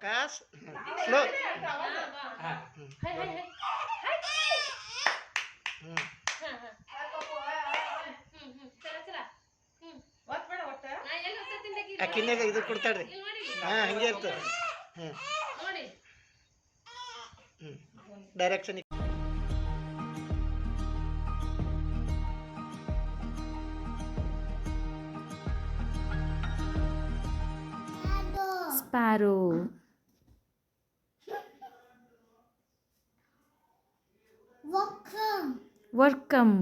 Akash slow. ಅಕ್ಕಿನ್ಯಾಗ ಇದು ಕೊಡ್ತಾಳ್ರಿ. ಹಂಗೆ ಇರ್ತದೆ. ಡೈರೆಕ್ಷನ್ ಸ್ಪ್ಯಾರೋ, ವರ್ಕಮ್,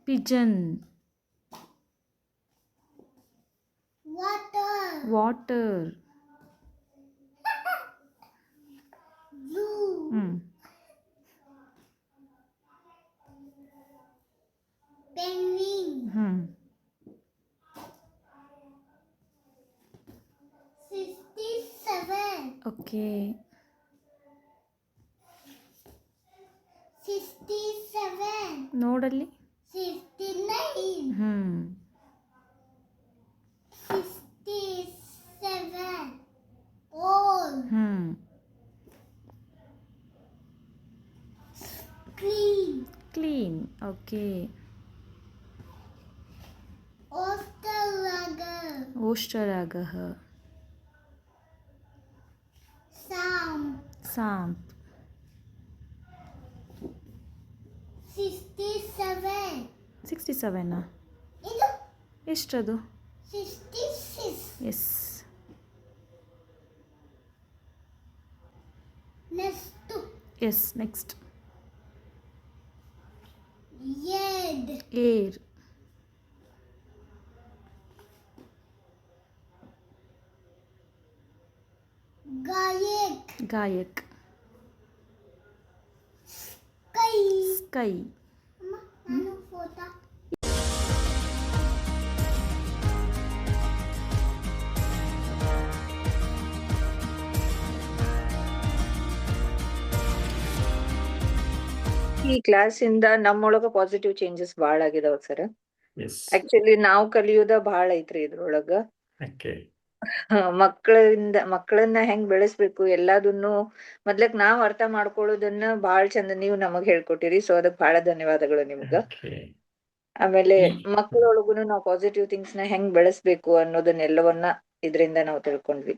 pigeon, water, penguin, 67. Okay. 67. ನೋಡಲ್ಲಿ 69. 67. All. Clean. Okay. Osteragah. Samp. 67. ಎಷ್ಟದು? 66. ಎಸ್. ನೆಕ್ಸ್ಟ್. ಏರ್. ಗಾಯಕ್. ಸ್ಕೈ. ಈ ಕ್ಲಾಸ್ ಇಂದ ನಮ್ಮೊಳಗ ಪಾಸಿಟಿವ್ ಚೇಂಜಸ್ ಬಾಳ ಆಗಿದಾವ ಸರ್. ಎಸ್. ಆಕ್ಚುಲಿ ನಾವ್ ಕಲಿಯೋದ ಬಾಳ ಐತ್ರಿ ಇದ್ರೊಳಗ. ಓಕೆ. ಮಕ್ಕಳನ್ನ ಹೆಂಗ್ ಬೆಳೆಸ್ಬೇಕು ಎಲ್ಲದನ್ನು ಮೊದ್ಲಕ್ ನಾವ್ ಅರ್ಥ ಮಾಡ್ಕೊಳ್ಳೋದನ್ನ ಬಾಳ್ ಚಂದ ನೀವ್ ನಮಗ್ ಹೇಳ್ಕೊಟ್ಟಿರಿ. ಸೊ ಅದಕ್ ಬಹಳ ಧನ್ಯವಾದಗಳು ನಿಮ್ಗ. ಓಕೆ. ಆಮೇಲೆ ಮಕ್ಕಳೊಳಗುನು ನಾವ್ ಪಾಸಿಟಿವ್ ಥಿಂಗ್ಸ್ ನ ಹೆಂಗ್ ಬೆಳೆಸ್ಬೇಕು ಅನ್ನೋದನ್ನೆಲ್ಲವನ್ನ ಇದರಿಂದ ನಾವು ತಿಳ್ಕೊಂಡ್ವಿ.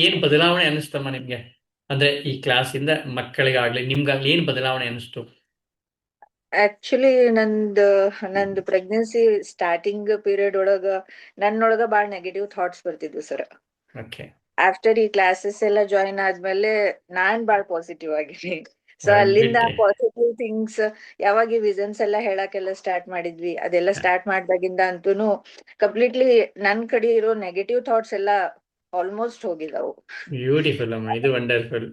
ಏನ್ ಬದಲಾವಣೆ ಅನಿಸ್ತಮ್ಮ ನಿಮ್ಗೆ? ಅಂದ್ರೆ ಈ ಕ್ಲಾಸ್ ಇಂದ ಮಕ್ಕಳಿಗಾಗ್ಲಿ ನಿಮ್ಗಾಗ್ಲಿ ಏನ್ ಬದಲಾವಣೆ ಅನಿಸ್ತು? ಆಕ್ಚುಲಿ ನಂದು ಪ್ರೆಗ್ನೆನ್ಸಿ ಸ್ಟಾರ್ಟಿಂಗ್ ಪೀರಿಯಡ್ ಒಳಗ ನನ್ನೊಳಗ ಬಾಳ ನೆಗೆಟಿವ್ ಥಾಟ್ಸ್ ಬರ್ತಿದ್ವು ಸರ್. ಓಕೆ. ಆಫ್ಟರ್ ಈ ಕ್ಲಾಸಸ್ ಎಲ್ಲ ಜಾಯಿನ್ ಆದ್ಮೇಲೆ ನಾನ್ ಬಾಳ್ ಪಾಸಿಟಿವ್ ಆಗಿನಿ. ಸೊ ಅಲ್ಲಿಂದ ಪಾಸಿಟಿವ್ ಥಿಂಗ್ಸ್ ಯಾವಾಗ ಈ ವಿಷನ್ಸ್ ಎಲ್ಲ ಹೇಳಕ್ಕೆಲ್ಲ ಸ್ಟಾರ್ಟ್ ಮಾಡಿದ್ವಿ, ಅದೆಲ್ಲ ಸ್ಟಾರ್ಟ್ ಮಾಡ್ದಾಗಿಂದ ಅಂತೂನು ಕಂಪ್ಲೀಟ್ಲಿ ನನ್ ಕಡೆ ಇರೋ ನೆಗೆಟಿವ್ ಥಾಟ್ಸ್ ಎಲ್ಲ ಆಲ್ಮೋಸ್ಟ್ ಹೋಗಿದಾವು. ಬ್ಯೂಟಿಫುಲ್ ಅಮ್ಮ, ಇದು ವಂಡರ್ಫುಲ್.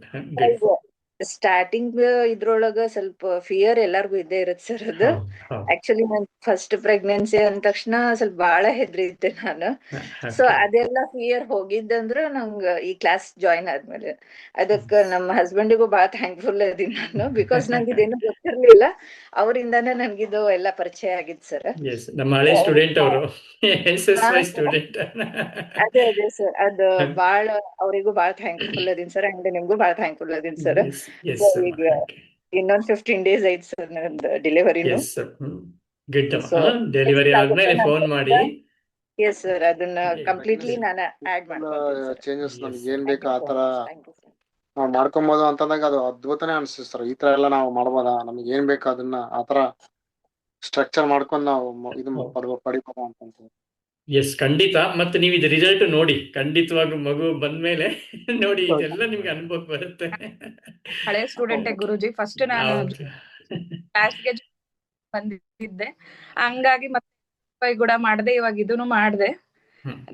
ಸ್ಟಾರ್ಟಿಂಗ್ ಇದ್ರೊಳಗ ಸ್ವಲ್ಪ ಫಿಯರ್ ಎಲ್ಲಾರ್ಗು ಇದ್ದೇ ಇರತ್ ಸರ್. ಅದು ಆಕ್ಚುಲಿ ನನ್ ಫಸ್ಟ್ ಪ್ರೆಗ್ನೆನ್ಸಿ ಅಂದ ತಕ್ಷಣ ಸ್ವಲ್ಪ ಬಾಳ ಹೆದ್ರಿದ್ದೆ ನಾನು. ಸೊ ಅದೆಲ್ಲ ಫಿಯರ್ ಹೋಗಿದ್ದಂದ್ರ ನಂಗ ಈ ಕ್ಲಾಸ್ ಜಾಯಿನ್ ಆದ್ಮೇಲೆ ಅದಕ್ಕ ನಮ್ಮ ಹಸ್ಬೆಂಡಿಗೂ ಬಾಳ ಥ್ಯಾಂಕ್ಫುಲ್ ಅದೀನಿ ನಾನು. ಬಿಕಾಸ್ ನಂಗೆ ಇದೇನು ಗೊತ್ತಿರ್ಲಿಲ್ಲ, ಅವರಿಂದಾನೇ ನನ್ಗಿದು ಎಲ್ಲ ಪರಿಚಯ ಆಗಿದ್ ಸರ್. ನಮ್ಮ ಹಳೆ ಸ್ಟೂಡೆಂಟ್ ಅವರು, ಸ್ಟೂಡೆಂಟ್. ಅದೇ ಸರ್, ಅದು ಬಾಳ ಅವರಿಗೂ ಬಾಳ ಥ್ಯಾಂಕ್ಫುಲ್ ಅದೀನಿ ಸರ್. ಅಂಡ್ ನಿಮ್ಗೂ ಬಾಳ ಥ್ಯಾಂಕ್ಫುಲ್ ಅದೀನಿ ಸರ್. ಈಗ ಇನ್ನೊಂದ್ 15 days ಐತ್ ಸರ್ ನಂದು ಡೆಲಿವರಿನು. ಡೆಲಿವರಿ ಆದ್ಮೇಲೆ ಫೋನ್ ಮಾಡಿ. ಎಸ್ ಸರ್, ಅದನ್ನ ಕಂಪ್ಲೀಟ್ಲಿ ನಾನು ಆಡ್ ಮಾಡ್ತೀನಿ. ಚೇಂಜಸ್ ನಮ್ಗೆ ಏನ್ ಬೇಕು ಆತರ ನಾವ್ ಮಾಡ್ಕೊಬಹುದು ಅಂತಂದಾಗ ಅದು ಅದ್ಭುತನೇ ಅನ್ಸುತ್ತೆ ಸರ್. ಈ ತರ ಎಲ್ಲ ನಾವು ಮಾಡ್ಬೋದಾ, ನಮ್ಗೆ ಏನ್ ಬೇಕು ಅದನ್ನ ಆತರ ಸ್ಟ್ರಕ್ಚರ್ ಮಾಡ್ಕೊಂಡ್ ನಾವು ಇದು ಪಡಿಬೋದು ಅಂತ. ಎಸ್, ಖಂಡಿತ. ಮತ್ತೆ ನೀವು ಇದು ರಿಸಲ್ಟ್ ನೋಡಿ, ಖಂಡಿತವಾಗ್ಲೂ ಮಗು ಬಂದ್ಮೇಲೆ ನೋಡಿ, ಇದೆಲ್ಲ ನಿಮ್ಗೆ ಅನುಭವ ಬರುತ್ತೆ. ಹಳೆ ಸ್ಟೂಡೆಂಟ್ ಗುರುಜಿ, ಫಸ್ಟ್ ನಾನು ಕ್ಲಾಸ್ಗೆ ಬಂದಿದ್ದೆ, ಹಂಗಾಗಿ ಮತ್ತೆ ಕೂಡ ಮಾಡ್ದೆ, ಇವಾಗ ಇದನ್ನು ಮಾಡ್ದೆ.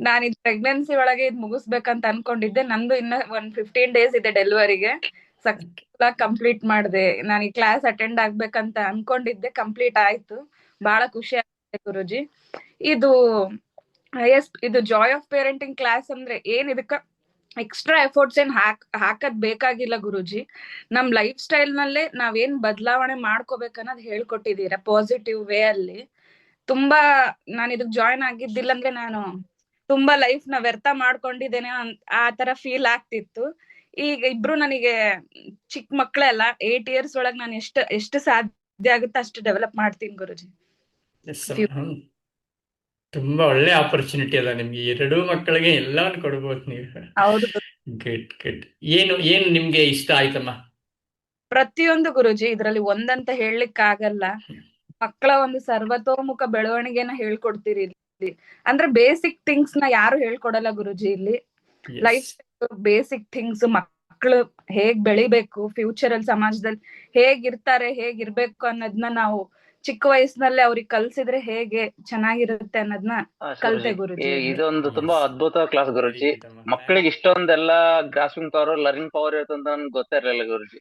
ನಾನು ಇದು ಪ್ರೆಗ್ನೆನ್ಸಿ ಒಳಗೆ ಇದು ಮುಗಿಸ್ಬೇಕಂತ ಅನ್ಕೊಂಡಿದ್ದೆ. ನಂದು ಇನ್ನ 15 days ಇದೆ ಡೆಲಿವರಿಗೆ. ಸಕ್ಸಸ್ಫುಲ್ ಆಗಿ ಕಂಪ್ಲೀಟ್ ಮಾಡ್ದೆ. ನಾನು ಈ ಕ್ಲಾಸ್ ಅಟೆಂಡ್ ಆಗ್ಬೇಕಂತ ಅನ್ಕೊಂಡಿದ್ದೆ, ಕಂಪ್ಲೀಟ್ ಆಯ್ತು. ಬಹಳ ಖುಷಿ ಆಗುತ್ತೆ ಗುರುಜಿ. ಇದು ಜಾಯ್ ಆಫ್ ಪೇರೆಂಟಿಂಗ್ ಕ್ಲಾಸ್ ಅಂದ್ರೆ ಏನ್ ಇದಕ್ಕ ಎಕ್ಸ್ಟ್ರಾ ಎಫರ್ಟ್ಸ್ ಏನ್ ಹಾಕದ್ ಬೇಕಾಗಿಲ್ಲ ಗುರುಜಿ. ನಮ್ ಲೈಫ್ ಸ್ಟೈಲ್ ನಲ್ಲೇ ನಾವೇನ್ ಬದಲಾವಣೆ ಮಾಡ್ಕೋಬೇಕನ್ನೋದ್ ಹೇಳ್ಕೊಟ್ಟಿದೀರ ಪಾಸಿಟಿವ್ ವೇ ಅಲ್ಲಿ. ತುಂಬಾ ನಾನು ಇದಕ್ ಜಾಯಿನ್ ಆಗಿದ್ದಿಲ್ಲ ಅಂದ್ರೆ ನಾನು ತುಂಬಾ ಲೈಫ್ ನ ವ್ಯರ್ಥ ಮಾಡ್ಕೊಂಡಿದ್ದೇನೆ ಆ ತರ ಫೀಲ್ ಆಗ್ತಿತ್ತು. ಈಗ ಇಬ್ರು ನನಗೆ ಚಿಕ್ಕ ಮಕ್ಳೇ ಅಲ್ಲ, 8 years ಒಳಗ್ ನಾನು ಎಷ್ಟು ಸಾಧ್ಯ ಆಗುತ್ತೆ ಅಷ್ಟು ಡೆವಲಪ್ ಮಾಡ್ತೀನಿ ಗುರುಜಿ. ಎಸ್ ತುಂಬಾ ಒಳ್ಳೆ ಆಪರ್ಚುನಿಟಿ ಅದ ನಿಮ್ಗೆ, ಎರಡೂ ಮಕ್ಕಳಿಗೆ ಎಲ್ಲವನ್ನು ಕೊಡ್ಬೋದು ನೀವು. ಹೌದು ಗುಡ್. ಏನು ಏನು ನಿಮ್ಗೆ ಇಷ್ಟ ಆಯ್ತಮ್ಮ? ಪ್ರತಿಯೊಂದು ಗುರುಜಿ ಇದ್ರಲ್ಲಿ ಒಂದಂತ ಹೇಳಲಿಕ್ಕೆ ಆಗಲ್ಲ. ಮಕ್ಕಳ ಒಂದು ಸರ್ವತೋಮುಖ ಬೆಳವಣಿಗೆನ ಹೇಳ್ಕೊಡ್ತೀರಿ ಇಲ್ಲಿ. ಅಂದ್ರೆ ಬೇಸಿಕ್ ಥಿಂಗ್ಸ್ ನ ಯಾರು ಹೇಳ್ಕೊಡಲ್ಲ ಗುರುಜಿ ಇಲ್ಲಿ. ಲೈಫ್ ಬೇಸಿಕ್ ಥಿಂಗ್ಸ್, ಮಕ್ಕಳು ಹೇಗ್ ಬೆಳಿಬೇಕು, ಫ್ಯೂಚರ್ ಅಲ್ಲಿ ಸಮಾಜದಲ್ಲಿ ಹೇಗಿರ್ತಾರೆ, ಹೇಗಿರ್ಬೇಕು ಅನ್ನೋದನ್ನ ನಾವು ಚಿಕ್ಕ ವಯಸ್ಸಿನಲ್ಲೇ ಅವ್ರಿಗೆ ಕಲ್ಸಿದ್ರೆ ಹೇಗೆ ಚೆನ್ನಾಗಿರುತ್ತೆ ಅನ್ನೋದನ್ನ ಕಲ್ತೆ ಗುರುಜಿ. ಇದೊಂದು ತುಂಬಾ ಅದ್ಭುತ ಕ್ಲಾಸ್ ಗುರುಜಿ. ಮಕ್ಕಳಿಗೆ ಇಷ್ಟೊಂದೆಲ್ಲ ಗ್ರಾಸ್ಪಿಂಗ್ ಪವರ್, ಲರ್ನಿಂಗ್ ಪವರ್ ಇರುತ್ತೆ ಅಂತ ನನ್ಗೆ ಗೊತ್ತೇ ಇರಲಿಲ್ಲ ಗುರುಜಿ.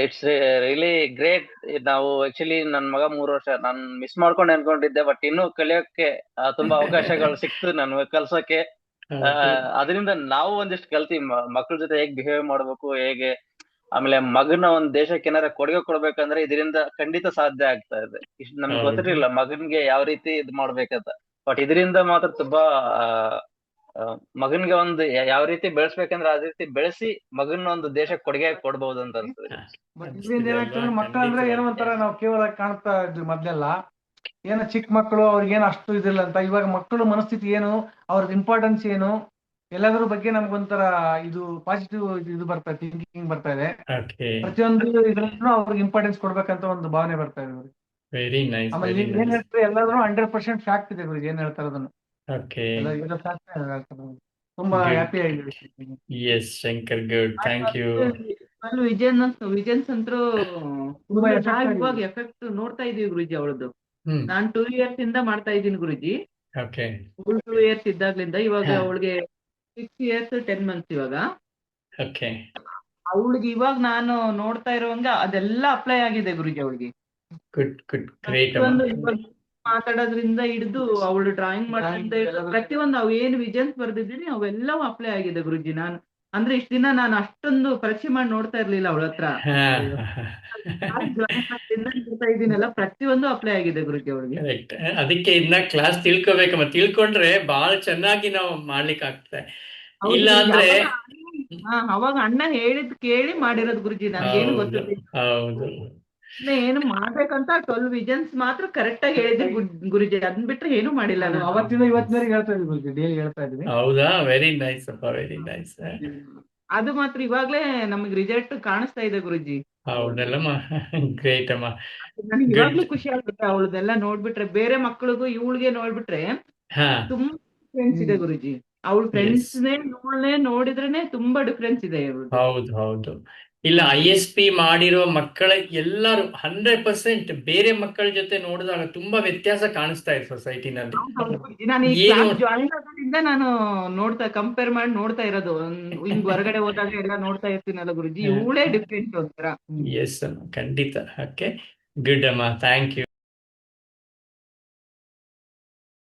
It's really great. ನಾವು ಆಕ್ಚುಲಿ ನನ್ ಮಗ 3 ವರ್ಷ ನಾನು ಮಿಸ್ ಮಾಡ್ಕೊಂಡು ಅನ್ಕೊಂಡಿದ್ದೆ, ಬಟ್ ಇನ್ನೂ ಕಲಿಯೋಕೆ ತುಂಬಾ ಅವಕಾಶಗಳು ಸಿಕ್ತು ನನ್ಗೆ ಕಲ್ಸೋಕೆ. ಅದರಿಂದ ನಾವು ಒಂದಿಷ್ಟು ಕಲ್ತೀವಿ, ಮಕ್ಳ ಜೊತೆ ಹೇಗ್ ಬಿಹೇವ್ ಮಾಡ್ಬೇಕು, ಹೇಗೆ ಆಮೇಲೆ ಮಗನ ಒಂದ್ ದೇಶಕ್ಕೆ ಏನಾರ ಕೊಡುಗೆ ಕೊಡ್ಬೇಕಂದ್ರೆ ಇದರಿಂದ ಖಂಡಿತ ಸಾಧ್ಯ ಆಗ್ತಾ ಇದೆ. ಇಷ್ಟು ನಮ್ಗೆ ಗೊತ್ತಿರ್ಲಿಲ್ಲ ಮಗನ್ಗೆ ಯಾವ ರೀತಿ ಇದ್ ಮಾಡ್ಬೇಕಂತ, ಬಟ್ ಇದರಿಂದ ಮಾತ್ರ ತುಂಬಾ ಮಗನ್ಗೆ ಒಂದು ಯಾವ ರೀತಿ ಬೆಳೆಸ್ಬೇಕಂದ್ರೆ ಅದೇ ರೀತಿ ಬೆಳೆಸಿ ಮಗನ ಒಂದು ದೇಶಕ್ಕೆ ಕೊಡುಗೆ ಕೊಡ್ಬಹುದು ಅಂತ ಅನ್ಸುತ್ತೆ. ಇದರಿಂದ ಏನಾಗ್ತದೆ, ಮಕ್ಕಳಂದ್ರೆ ಏನೋ ಒಂಥರ ನಾವು ಕೇವಲ ಕಾಣ್ತಾ ಇದ್ವಿ ಮೊದ್ಲೆಲ್ಲ, ಏನೋ ಚಿಕ್ಕ ಮಕ್ಕಳು ಅವ್ರಿಗೇನು ಅಷ್ಟು ಇದಿಲ್ಲ ಅಂತ. ಇವಾಗ ಮಕ್ಕಳು ಮನಸ್ಥಿತಿ ಏನು, ಅವ್ರದ್ದು ಇಂಪಾರ್ಟೆನ್ಸ್ ಏನು, ಎಲ್ಲದ್ರ ಬಗ್ಗೆ ನಮ್ಗೊಂಥರ ಇದು ಪಾಸಿಟಿವ್ ಇದು ಬರ್ತಾ ಇದೆ, ಥಿಂಕಿಂಗ್ ಬರ್ತಾ ಇದೆ. ಪ್ರತಿಯೊಂದು ಇದ್ರಲ್ಲೂ ಅವ್ರಿಗೆ ಇಂಪಾರ್ಟೆನ್ಸ್ ಕೊಡ್ಬೇಕಂತ ಒಂದು ಭಾವನೆ ಬರ್ತಾ ಇದೆ. Very nice. ಆಮೇಲೆ ಏನ್ ಹೇಳ್ತಾರೆ ಎಲ್ಲಾದ್ರೂ 100% ಫ್ಯಾಕ್ಟ್ ಇದೆ ಗುರುಜಿ, ಏನ್ ಹೇಳ್ತಾರೆ ಅದನ್ನು ತುಂಬಾ ಹ್ಯಾಪಿ ಆಗಿದೆ. Yes Shankar, good, thank you. ವಿಜಯನ್ಸ್ ಅಂತೂ ಇವಾಗ ಎಫೆಕ್ಟ್ ನೋಡ್ತಾ ಇದೀವಿ ಗುರುಜಿ ಅವಳದ್ದು. ನಾನ್ 2 years ಇಂದ ಮಾಡ್ತಾ ಇದ್ದೀನಿ ಗುರುಜಿ. 2 years ಇದ್ದಾಗ್ಲಿಂದ ಇವಾಗ ಅವಳಿಗೆ 6 years 10 months ಇವಾಗ. ಅವಳಿಗೆ ಇವಾಗ ನಾನು ನೋಡ್ತಾ ಇರುವಂಗ ಅದೆಲ್ಲ ಅಪ್ಲೈ ಆಗಿದೆ ಗುರುಜಿ ಅವಳಿಗೆ. ಮಾತಾಡೋದ್ರಿಂದ ಹಿಡಿದು ಅವಳು ಡ್ರಾಯಿಂಗ್ ಮಾಡೋದ್ರಿಂದ ಪ್ರತಿಯೊಂದು ಅವು ಏನು ವಿಜನ್ಸ್ ಬರ್ದಿದ್ದೀನಿ ಅವೆಲ್ಲವೂ ಅಪ್ಲೈ ಆಗಿದೆ ಗುರುಜಿ. ನಾನು ಅಂದ್ರೆ ಇಷ್ಟ ದಿನ ನಾನು ಅಷ್ಟೊಂದು ಪರೀಕ್ಷೆ ಮಾಡಿ ನೋಡ್ತಾ ಇರ್ಲಿಲ್ಲ ಅವಳ ಹತ್ರ. ಇದೀನಲ್ಲ ಪ್ರತಿಯೊಂದು ಅಪ್ಲೈ ಆಗಿದೆ ಗುರುಜಿ ಅವಳಿಗೆ. ಅದಕ್ಕೆ ಇನ್ನ ಕ್ಲಾಸ್ ತಿಳ್ಕೊಬೇಕಮ್ಮ, ತಿಳ್ಕೊಂಡ್ರೆ ಬಹಳ ಚೆನ್ನಾಗಿ ನಾವು ಮಾಡ್ಲಿಕ್ಕೆ ಆಗ್ತದೆ. ಇಲ್ಲ ಅಂದ್ರೆ ಅವಾಗ ಅಣ್ಣ ಹೇಳಿದ್ ಕೇಳಿ ಮಾಡಿರೋದು ಗುರುಜಿ, ನನ್ಗೇನು ಗೊತ್ತಿಲ್ಲ. ಹೌದು, ಏನು ಮಾಡ್ಬೇಕಂತ 12 ವಿಜನ್ಸ್ ಮಾತ್ರ ಕರೆಕ್ಟ್ ಆಗಿ ಹೇಳಿದ್ರಿ ಗುರುಜಿ, ಅದನ್ ಬಿಟ್ರೆ ಏನು ಮಾಡಿಲ್ಲ ನಾನು. ಅವತ್ತಿಂದ ಇವತ್ತಿನವರೆಗೆ ಹೇಳ್ತಾ ಇದ್ವಿ ಗುರುಜಿ, ಡೈಲಿ ಹೇಳ್ತಾ ಇದ್ವಿ. ಹೌದಾ? ವೆರಿ ನೈಸ್ ಅಪ್ಪ, ವೆರಿ ನೈಸ್. ಅದು ಮಾತ್ರ ಇವಾಗ್ಲೇ ನಮಗ್ ರಿಸಲ್ಟ್ ಕಾಣಿಸ್ತಾ ಇದೆ ಗುರುಜಿ. ಹೌದಲ್ಲಮ್ಮ, ಗ್ರೇಟ್ ಅಮ್ಮ. ನನಗೆ ಇವಾಗ್ಲೂ ಖುಷಿ ಆಗುತ್ತೆ ಅವಳದೆಲ್ಲ ನೋಡ್ಬಿಟ್ರೆ. ಬೇರೆ ಮಕ್ಕಳಿಗೂ ಇವಳಿಗೆ ನೋಡ್ಬಿಟ್ರೆ ತುಂಬಾ ಡಿಫ್ರೆನ್ಸ್ ಇದೆ ಗುರುಜಿ. ಅವಳ ಫ್ರೆಂಡ್ಸ್ ನೋಡಿದ್ರೇನೆ ತುಂಬಾ ಡಿಫ್ರೆನ್ಸ್ ಇದೆ. ಹೌದು ಹೌದು. ಇಲ್ಲ, ISP ಮಾಡಿರೋ ಮಕ್ಕಳ ಎಲ್ಲರೂ 100% ಬೇರೆ ಮಕ್ಕಳ ಜೊತೆ ನೋಡಿದಾಗ ತುಂಬಾ ವ್ಯತ್ಯಾಸ ಕಾಣಿಸ್ತಾ ಇದೆ ಸೊಸೈಟಿನಲ್ಲಿ. ನಾನು ಈ ಕ್ಲಾಸ್ ಜಾಯಿನ್ ಆಗೋದ್ರಿಂದ ನಾನು ಕಂಪೇರ್ ಮಾಡಿ ನೋಡ್ತಾ ಇರೋದು. ಹಿಂಗ್ ಹೊರಗಡೆ ಹೋದಾಗ ಎಲ್ಲ ನೋಡ್ತಾ ಇರ್ತೀನಲ್ಲ ಗುರುಜಿ, ಇವಳೇ ಡಿಫ್ರೆಂಟ್ ಒಂಥರ. ಎಸ್ ಖಂಡಿತ. ಓಕೆ, ಗುಡ್ ಅಮ್ಮ, ಥ್ಯಾಂಕ್ ಯು.